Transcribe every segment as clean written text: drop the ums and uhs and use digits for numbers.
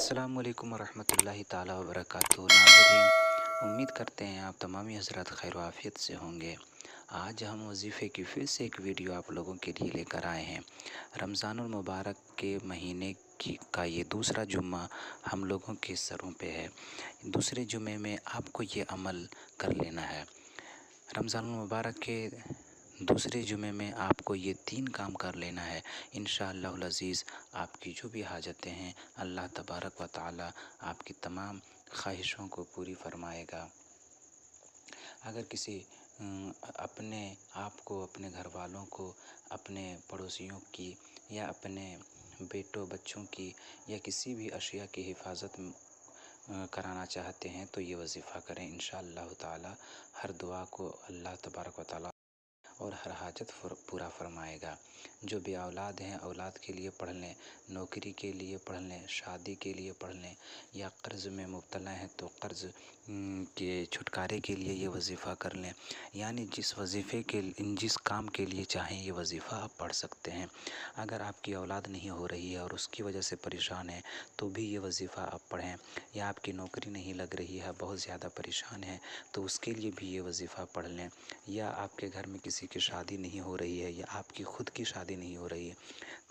अस्सलाम वालेकुम वरहमतुल्लाहि ताला वबरकातुहू। नाज़रीन, उम्मीद करते हैं आप तमामी हज़रात खैर आफ़ियत से होंगे। आज हम वजीफ़े की फिर से एक वीडियो आप लोगों के लिए लेकर आए हैं। रमज़ानुल मुबारक के महीने का ये दूसरा जुम्मा हम लोगों के सरों पे है। दूसरे जुम्मे में आपको ये अमल कर लेना है। रमज़ानुल मुबारक के दूसरे जुमे में आपको ये 3 काम कर लेना है। इंशाअल्लाहुल अज़ीज़ आपकी जो भी हाजतें हैं अल्लाह तबारक व तआला आपकी तमाम ख्वाहिशों को पूरी फरमाएगा। अगर किसी अपने आप को, अपने घर वालों को, अपने पड़ोसियों की या अपने बेटों बच्चों की या किसी भी अशिया की हिफाजत कराना चाहते हैं तो ये वजीफ़ा करें। इंशाअल्लाह ताला हर दुआ को अल्लाह तबारक व तआला और हर हाजत पूरा फरमाएगा। जो भी औलाद हैं औलाद के लिए पढ़ लें, नौकरी के लिए पढ़ लें, शादी के लिए पढ़ लें, या कर्ज़ में मुब्तला हैं तो कर्ज़ के छुटकारे के लिए ये वजीफ़ा कर लें। यानी जिस काम के लिए चाहें ये वजीफ़ा आप पढ़ सकते हैं। अगर आपकी औलाद नहीं हो रही है और उसकी वजह से परेशान है तो भी ये वजीफ़ा आप पढ़ें। या आपकी नौकरी नहीं लग रही है, बहुत ज़्यादा परेशान है, तो उसके लिए भी ये वजीफ़ा पढ़ लें। या आपके घर में किसी की शादी नहीं हो रही है या आपकी ख़ुद की शादी नहीं हो रही है,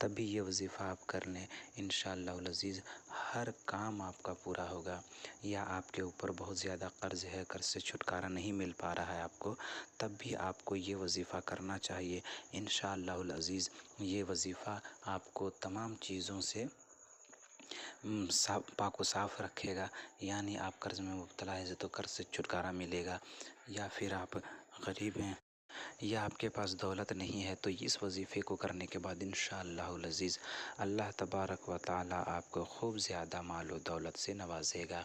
तब भी ये वजीफ़ा आप कर लें। इंशाअल्लाहुल अज़ीज़ हर काम आपका पूरा होगा। या आपके ऊपर बहुत ज़्यादा कर्ज़ है, कर्ज़ से छुटकारा नहीं मिल पा रहा है आपको, तब भी आपको ये वजीफ़ा करना चाहिए। इंशाअल्लाहुल अज़ीज़ ये वजीफ़ा आपको तमाम चीज़ों से पाक साफ़ रखेगा। यानी आप कर्ज़ में मुब्तला है तो कर्ज़ से छुटकारा मिलेगा, या फिर आप गरीब हैं या आपके पास दौलत नहीं है तो इस वजीफ़े को करने के बाद इंशाअल्लाहुल अज़ीज़ अल्लाह तबारक व तआला आपको खूब ज़्यादा माल व दौलत से नवाजेगा।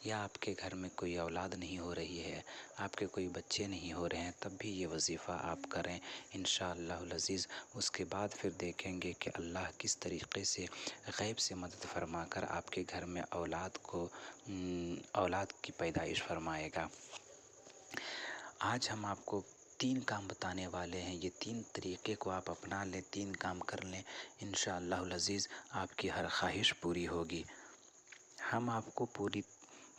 या आपके घर में कोई औलाद नहीं हो रही है, आपके कोई बच्चे नहीं हो रहे हैं, तब भी ये वजीफ़ा आप करें इंशाअल्लाहुल अज़ीज़। उसके बाद फिर देखेंगे कि अल्लाह किस तरीक़े से गैब से मदद फरमा कर आपके घर में औलाद की पैदाइश फरमाएगा। आज हम आपको 3 काम बताने वाले हैं। ये 3 तरीक़े को आप अपना लें, 3 काम कर लें, इंशाअल्लाहुल अज़ीज़ आपकी हर ख्वाहिश पूरी होगी। हम आपको पूरी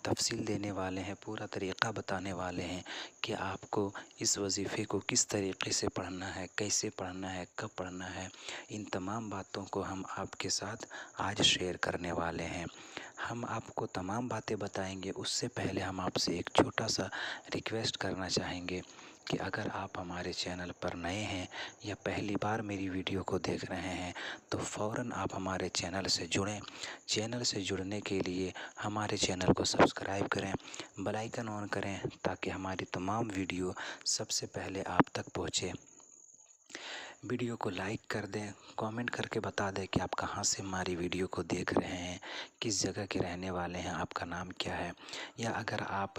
तफ़सील देने वाले हैं, पूरा तरीक़ा बताने वाले हैं कि आपको इस वजीफ़े को किस तरीक़े से पढ़ना है, कैसे पढ़ना है, कब पढ़ना है। इन तमाम बातों को हम आपके साथ आज शेयर करने वाले हैं। हम आपको तमाम बातें बताएंगे, उससे पहले हम आपसे एक छोटा सा रिक्वेस्ट करना चाहेंगे कि अगर आप हमारे चैनल पर नए हैं या पहली बार मेरी वीडियो को देख रहे हैं तो फ़ौरन आप हमारे चैनल से जुड़ें। चैनल से जुड़ने के लिए हमारे चैनल को सब्सक्राइब करें, बेल आइकन ऑन करें ताकि हमारी तमाम वीडियो सबसे पहले आप तक पहुँचे। वीडियो को लाइक कर दें, कमेंट करके बता दें कि आप कहाँ से हमारी वीडियो को देख रहे हैं, किस जगह के रहने वाले हैं, आपका नाम क्या है। या अगर आप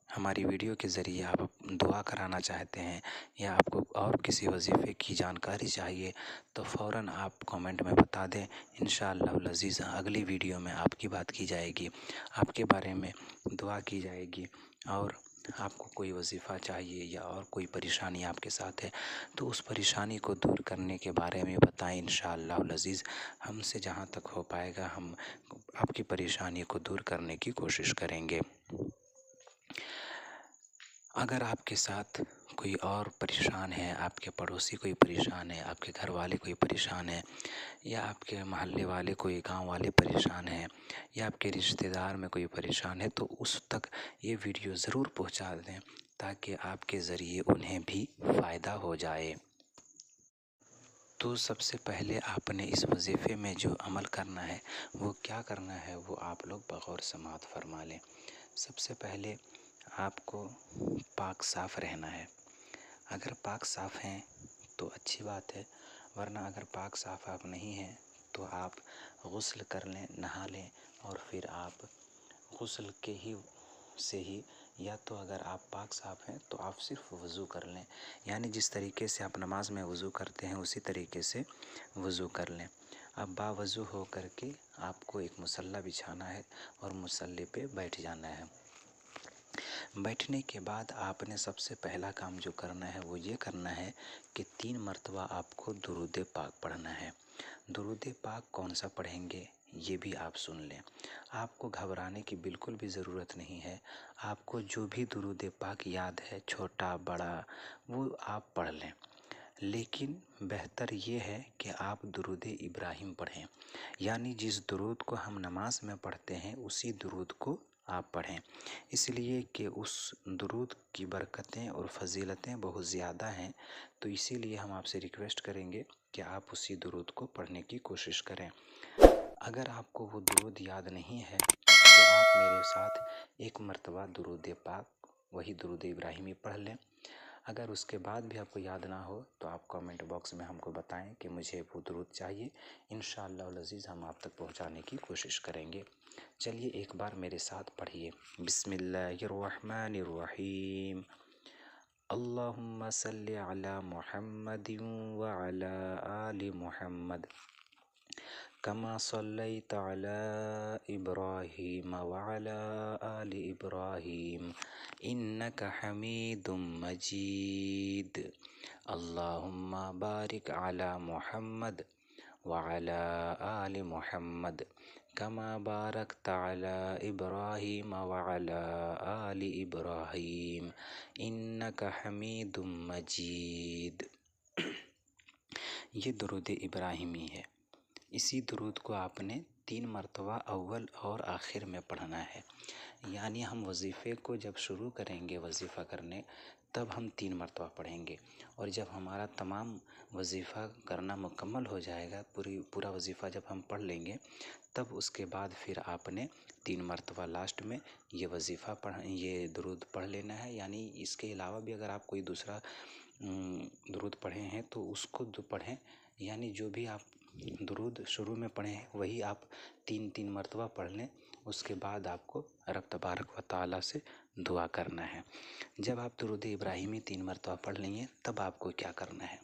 हमारी वीडियो के ज़रिए आप दुआ कराना चाहते हैं या आपको और किसी वजीफ़े की जानकारी चाहिए तो फ़ौरन आप कमेंट में बता दें। इंशाअल्लाहुल अज़ीज़ अगली वीडियो में आपकी बात की जाएगी, आपके बारे में दुआ की जाएगी। और आपको कोई वजीफ़ा चाहिए या और कोई परेशानी आपके साथ है तो उस परेशानी को दूर करने के बारे में बताएं। इंशाअल्लाहुल अज़ीज़ हमसे जहाँ तक हो पाएगा हम आपकी परेशानी को दूर करने की कोशिश करेंगे। अगर आपके साथ कोई और परेशान है, आपके पड़ोसी कोई परेशान है, आपके घर वाले कोई परेशान है, या आपके मोहल्ले वाले कोई गांव वाले परेशान हैं, या आपके रिश्तेदार में कोई परेशान है तो उस तक ये वीडियो ज़रूर पहुंचा दें ताकि आपके ज़रिए उन्हें भी फ़ायदा हो जाए। तो सबसे पहले आपने इस वजीफ़े में जो अमल करना है वो क्या करना है वो आप लोग बग़ौर समाअत फरमा लें। सबसे पहले आपको पाक साफ़ रहना है। अगर पाक साफ़ हैं तो अच्छी बात है, वरना अगर पाक साफ़ आप नहीं हैं तो आप गुस्ल कर लें, नहा लें और फिर आप गुस्ल के ही से ही, या तो अगर आप पाक साफ़ हैं तो आप सिर्फ़ वज़ू कर लें। यानी जिस तरीके से आप नमाज में वज़ू करते हैं उसी तरीके से वज़ू कर लें। अब बावज़ू हो कर के आपको एक मुसल्ला बिछाना है और मुसल्ले पे बैठ जाना है। बैठने के बाद आपने सबसे पहला काम जो करना है वो ये करना है कि 3 मरतबा आपको दुरूद पाक पढ़ना है। दुरूद पाक कौन सा पढ़ेंगे ये भी आप सुन लें। आपको घबराने की बिल्कुल भी ज़रूरत नहीं है। आपको जो भी दुरूद पाक याद है, छोटा बड़ा, वो आप पढ़ लें। लेकिन बेहतर ये है कि आप दुरूद इब्राहिम पढ़ें, यानी जिस दुरूद को हम नमाज में पढ़ते हैं उसी दुरूद को आप पढ़ें, इसलिए कि उस दुरूद की बरकतें और फजीलतें बहुत ज़्यादा हैं। तो इसीलिए हम आपसे रिक्वेस्ट करेंगे कि आप उसी दुरूद को पढ़ने की कोशिश करें। अगर आपको वो दुरूद याद नहीं है तो आप मेरे साथ एक मरतबा दुरूद पाक, वही दुरूद इब्राहिमी पढ़ लें। अगर उसके बाद भी आपको याद ना हो तो आप कमेंट बॉक्स में हमको बताएं कि मुझे वो दुरूद चाहिए। इंशाअल्लाह अज़ीज़ हम आप तक पहुंचाने की कोशिश करेंगे। चलिए एक बार मेरे साथ पढ़िए। बिस्मिल्लाहिर्रहमानिर्रहीम। अल्लाहुम्मा सल्लि अला मुहम्मदिन व अला आलि मुहम्मद कमा सल्लैता अला इब्राहीम व अला आलि इब्राहीम इन्नका हमीदुम मजीद। अल्लाहुम्मा बारिक अला मुहम्मद व अला आलि मुहम्मद कमा बारकता अला इब्राहीम व अला आलि इब्राहीम इन्नका हमीदुम मजीद। ये दुरूद इब्राहिमी है। इसी दुरूद को आपने 3 मरतबा अव्वल और आखिर में पढ़ना है। यानी हम वजीफ़े को जब शुरू करेंगे वजीफ़ा करने तब हम 3 मरतबा पढ़ेंगे, और जब हमारा तमाम वजीफ़ा करना मुकम्मल हो जाएगा, पूरा वजीफ़ा जब हम पढ़ लेंगे तब उसके बाद फिर आपने 3 मरतबा लास्ट में ये दुरूद पढ़ लेना है। यानी इसके अलावा भी अगर आप कोई दूसरा दुरूद पढ़े हैं तो उसको पढ़ें, यानी जो भी आप दुरूद शुरू में पढ़े हैं वही आप 3 मरतबा पढ़ लें। उसके बाद आपको रब तबारक व तआला से दुआ करना है। जब आप दुरूद इब्राहिमी 3 मरतबा पढ़ लेंगे तब आपको क्या करना है,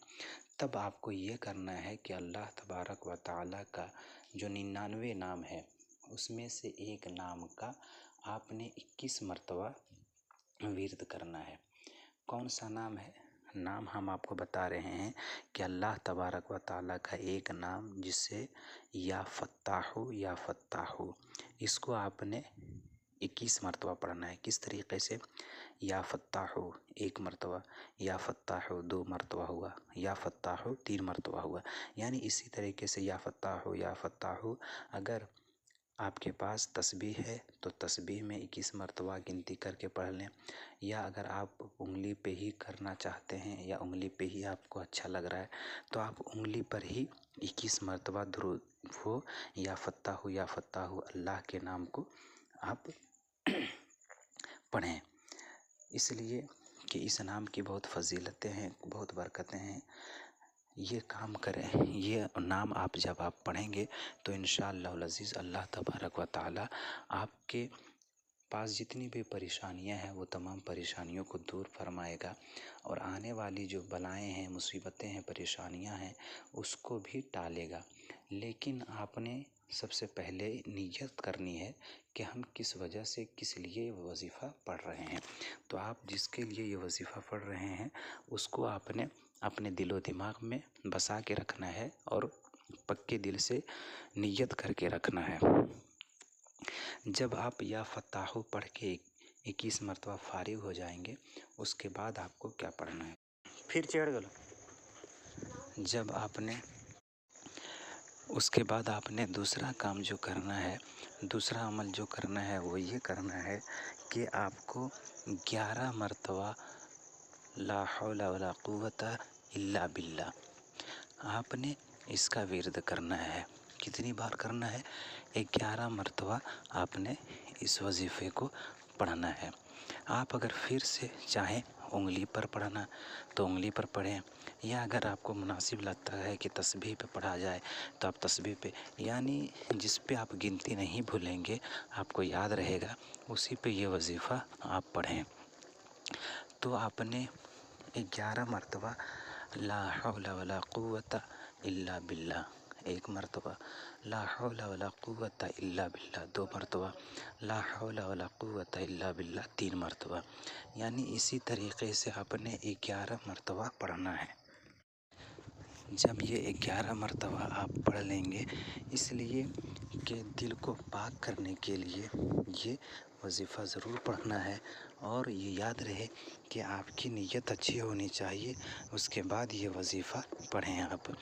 तब आपको ये करना है कि अल्लाह तबारक व तआला का जो 99 नाम है उसमें से एक नाम का आपने 21 मरतबा विर्द करना है। कौन सा नाम है? नाम हम आपको बता रहे हैं कि अल्लाह तबारक व तआला का एक नाम जिससे या फत्ताहु, इसको आपने 21 मरतबा पढ़ना है। किस तरीके से? या फत्ताहु 1 मरतबा, या फत्ताहु 2 मरतबा हुआ, या फत्ताहु 3 मरतबा हुआ। यानी इसी तरीके से या फत्ताहु। अगर आपके पास तस्बीह है तो तस्बीह में 21 मरतबा गिनती करके पढ़ लें, या अगर आप उंगली पे ही करना चाहते हैं या उंगली पे ही आपको अच्छा लग रहा है तो आप उंगली पर ही 21 मरतबा दुरूद वो या फत्ताहु अल्लाह के नाम को आप पढ़ें, इसलिए कि इस नाम की बहुत फजीलतें हैं, बहुत बरकतें हैं। ये काम करें, ये नाम आप जब आप पढ़ेंगे तो इंशाअल्लाह अज़ीज़ अल्लाह तबारक व तआला आपके पास जितनी भी परेशानियां हैं वो तमाम परेशानियों को दूर फरमाएगा, और आने वाली जो बलाएं हैं, मुसीबतें हैं, परेशानियां हैं उसको भी टालेगा। लेकिन आपने सबसे पहले नियत करनी है कि हम किस वजह से, किस लिए वजीफ़ा पढ़ रहे हैं। तो आप जिसके लिए ये वजीफ़ा पढ़ रहे हैं उसको आपने अपने दिलो दिमाग में बसा के रखना है और पक्के दिल से नियत करके रखना है। जब आप या फत्ताहु पढ़ के 21 मरतबा फारिग हो जाएंगे उसके बाद आपको क्या पढ़ना है? फिर चढ़ गलो। जब आपने उसके बाद आपने दूसरा काम जो करना है, दूसरा अमल जो करना है वो ये करना है कि आपको 11 मरतबा ला हौला वला कुव्वता इल्ला बिल्लाह आपने इसका विर्द करना है। कितनी बार करना है? 11 मरतबा आपने इस वजीफ़े को पढ़ना है। आप अगर फिर से चाहें उंगली पर पढ़ना तो उंगली पर पढ़ें, या अगर आपको मुनासिब लगता है कि तस्बीह पे पढ़ा जाए तो आप तस्बीह पे, यानी जिस पे आप गिनती नहीं भूलेंगे, आपको याद रहेगा, उसी पे ये वजीफ़ा आप पढ़ें। तो आपने 11 मरतबा ला हौला वला कुव्वता इल्ला बिल्लाह 1 मरतबा, ला हौला वला कुव्वता इल्ला बिल्लाह 2 मरतबा, ला हौला वला कुव्वता इल्ला बिल्लाह 3 मरतबा। यानी इसी तरीके से आपने 11 मरतबा पढ़ना है। जब ये 11 मरतबा आप पढ़ लेंगे, इसलिए कि दिल को पाक करने के लिए ये वजीफ़ा ज़रूर पढ़ना है। और ये याद रहे कि आपकी नीयत अच्छी होनी चाहिए, उसके बाद ये वजीफ़ा पढ़ें आप।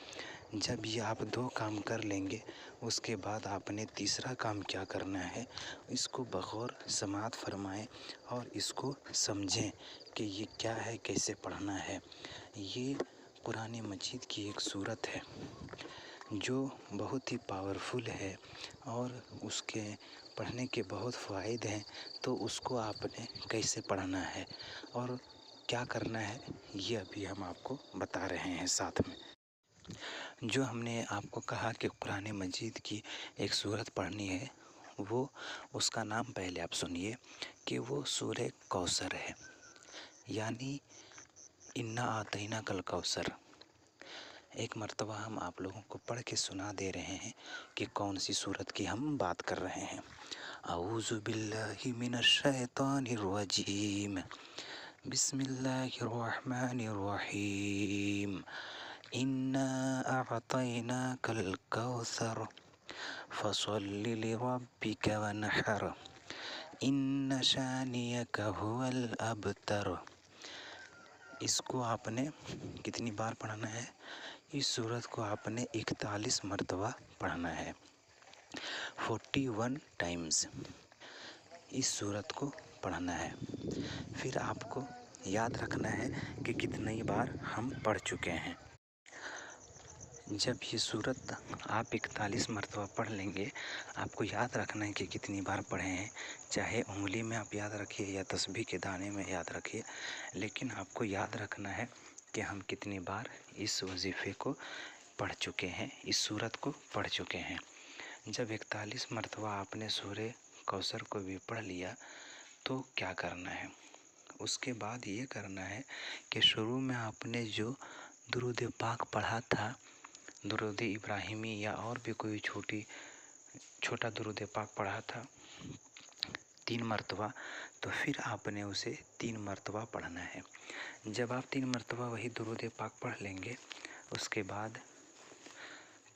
जब ये आप 2 काम कर लेंगे, उसके बाद आपने तीसरा काम क्या करना है, इसको बग़ौर समाअत फरमाएं और इसको समझें कि ये क्या है, कैसे पढ़ना है। ये कुरान मजीद की एक सूरत है जो बहुत ही पावरफुल है और उसके पढ़ने के बहुत फ़ायदे हैं। तो उसको आपने कैसे पढ़ना है और क्या करना है, ये अभी हम आपको बता रहे हैं साथ में। जो हमने आपको कहा कि कुरान मजीद की एक सूरत पढ़नी है, वो उसका नाम पहले आप सुनिए कि वो सूरह कौसर है, यानी इन्ना आतैना कल कौसर। एक मर्तबा हम आप लोगों को पढ़ के सुना दे रहे हैं कि कौन सी सूरत की हम बात कर रहे हैं। औज़ु बिल्लाहि मिनश शैतानिर रजीम, बिस्मिल्लाहिर रहमानिर रहीम, इन्ना अअतैनाकल कौसर फसल्लि लिरब्बिका वनहर, इन्न शानियका हुवल अबतर। इसको आपने कितनी बार पढ़ना है? इस सूरत को आपने 41 मरतबा पढ़ना है, 41 टाइम्स इस सूरत को पढ़ना है। फिर आपको याद रखना है कि कितनी बार हम पढ़ चुके हैं। जब ये सूरत आप 41 मरतबा पढ़ लेंगे, आपको याद रखना है कि कितनी बार पढ़े हैं। चाहे उंगली में आप याद रखिए या तस्बीह के दाने में याद रखिए, लेकिन आपको याद रखना है कि हम कितनी बार इस वजीफ़े को पढ़ चुके हैं, इस सूरत को पढ़ चुके हैं। जब 41 मरतबा आपने सूरह कौसर को भी पढ़ लिया तो क्या करना है? उसके बाद ये करना है कि शुरू में आपने जो दुरूद पाक पढ़ा था, दुरूद इब्राहिमी या और भी कोई छोटा दुरूद पाक पढ़ा था 3 मरतबा, तो फिर आपने उसे 3 मरतबा पढ़ना है। जब आप 3 मरतबा वही दुरूद पाक पढ़ लेंगे, उसके बाद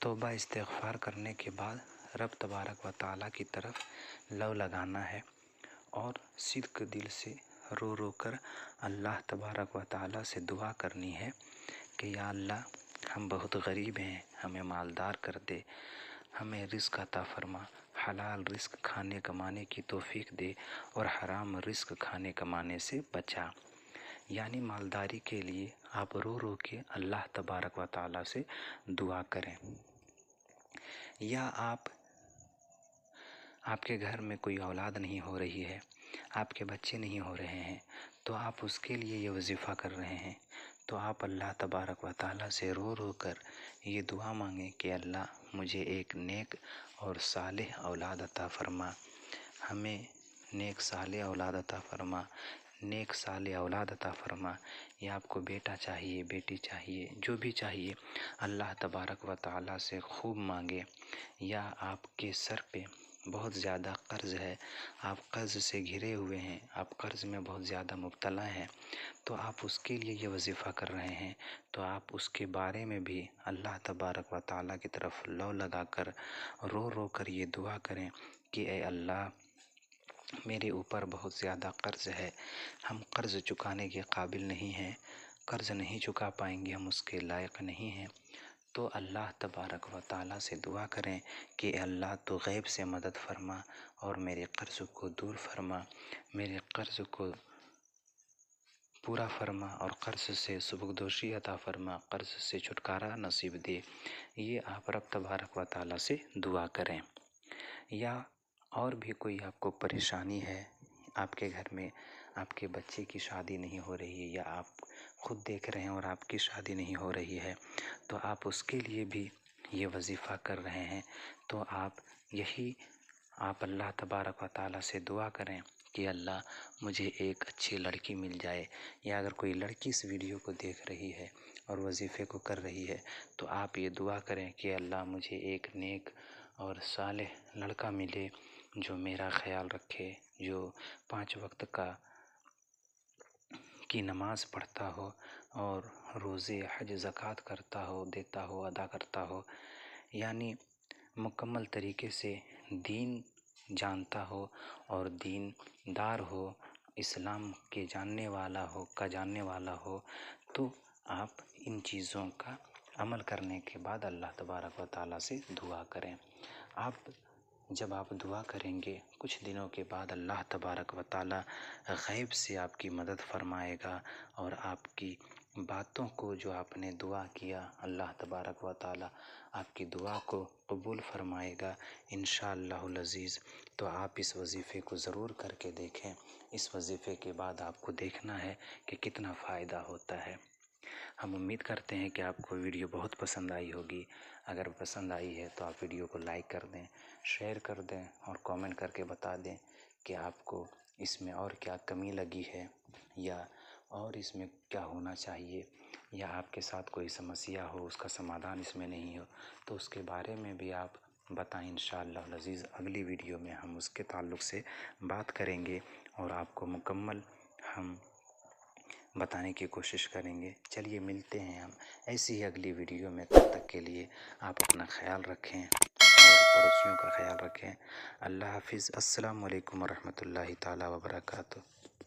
तौबा इस्तिग़फ़ार करने के बाद रब तबारक व तआला की तरफ लव लगाना है और सिद्क़ दिल से रो रो कर अल्लाह तबारक व तआला से दुआ करनी है कि या अल्लाह, हम बहुत गरीब हैं, हमें मालदार कर दे, हमें रिज़्क़ अता फरमा, हलाल रिज़्क़ खाने कमाने की तौफ़ीक दे और हराम रिज़्क़ खाने कमाने से बचा। यानी मालदारी के लिए आप रो रो के अल्लाह तबारक व तआला से दुआ करें। या आपके घर में कोई औलाद नहीं हो रही है, आपके बच्चे नहीं हो रहे हैं, तो आप उसके लिए ये वजीफ़ा कर रहे हैं, तो आप अल्लाह तबारक व तआला से रो रो कर ये दुआ मांगें कि अल्लाह मुझे एक नेक और सालेह औलाद अता फरमा, हमें नेक सालेह औलाद अता फरमा, नेक सालेह औलाद अता फरमा। या आपको बेटा चाहिए, बेटी चाहिए, जो भी चाहिए अल्लाह तबारक व तआला से खूब मांगे। या आपके सर पे बहुत ज़्यादा कर्ज़ है, आप कर्ज़ से घिरे हुए हैं, आप कर्ज़ में बहुत ज़्यादा मुब्तला हैं, तो आप उसके लिए ये वजीफ़ा कर रहे हैं, तो आप उसके बारे में भी अल्लाह तबारक व तआला की तरफ लौ लगा कर रो रो कर ये दुआ करें कि ए अल्लाह, मेरे ऊपर बहुत ज़्यादा कर्ज़ है, हम कर्ज़ चुकाने के काबिल नहीं हैं, कर्ज़ नहीं चुका पाएंगे, हम उसके लायक नहीं हैं। तो अल्लाह तबारक व तआला से दुआ करें कि अल्लाह तो गैब से मदद फरमा और मेरे कर्ज़ को दूर फरमा, मेरे कर्ज़ को पूरा फरमा और कर्ज़ से सुबुकदोशी अता फरमा, कर्ज़ से छुटकारा नसीब दे। ये आप रब तबारक व तआला से दुआ करें। या और भी कोई आपको परेशानी है, आपके घर में आपके बच्चे की शादी नहीं हो रही है या आप खुद देख रहे हैं और आपकी शादी नहीं हो रही है, तो आप उसके लिए भी ये वजीफ़ा कर रहे हैं, तो आप अल्लाह तबारक व तआला से दुआ करें कि अल्लाह मुझे एक अच्छी लड़की मिल जाए। या अगर कोई लड़की इस वीडियो को देख रही है और वजीफ़े को कर रही है, तो आप ये दुआ करें कि अल्लाह मुझे एक नेक और सालेह लड़का मिले जो मेरा ख्याल रखे, जो 5 वक्त की नमाज़ पढ़ता हो और रोज़े हज ज़कात करता हो, देता हो, अदा करता हो, यानी मुकम्मल तरीके से दीन जानता हो और दीनदार हो, इस्लाम के जानने वाला हो, तो आप इन चीज़ों का अमल करने के बाद अल्लाह तबारक व तआला से दुआ करें। जब आप दुआ करेंगे कुछ दिनों के बाद अल्लाह तबारक व तआला गैब से आपकी मदद फरमाएगा और आपकी बातों को, जो आपने दुआ किया, अल्लाह तबारक व तआला आपकी दुआ को कबूल फरमाएगा इंशाअल्लाहुल अज़ीज़। तो आप इस वजीफ़े को ज़रूर करके देखें। इस वजीफ़े के बाद आपको देखना है कि कितना फ़ायदा होता है। हम उम्मीद करते हैं कि आपको वीडियो बहुत पसंद आई होगी। अगर पसंद आई है तो आप वीडियो को लाइक कर दें, शेयर कर दें और कमेंट करके बता दें कि आपको इसमें और क्या कमी लगी है या और इसमें क्या होना चाहिए, या आपके साथ कोई समस्या हो, उसका समाधान इसमें नहीं हो तो उसके बारे में भी आप बताएं। इंशाअल्लाह अज़ीज़ अगली वीडियो में हम उसके ताल्लुक़ से बात करेंगे और आपको मुकम्मल हम बताने की कोशिश करेंगे। चलिए मिलते हैं हम ऐसी ही अगली वीडियो में। तब तक के लिए आप अपना ख्याल रखें और पड़ोसियों का ख्याल रखें। अल्लाह हाफ़िज़। अस्सलामु अलैकुम व रहमतुल्लाहि ताला व बरकातुहू।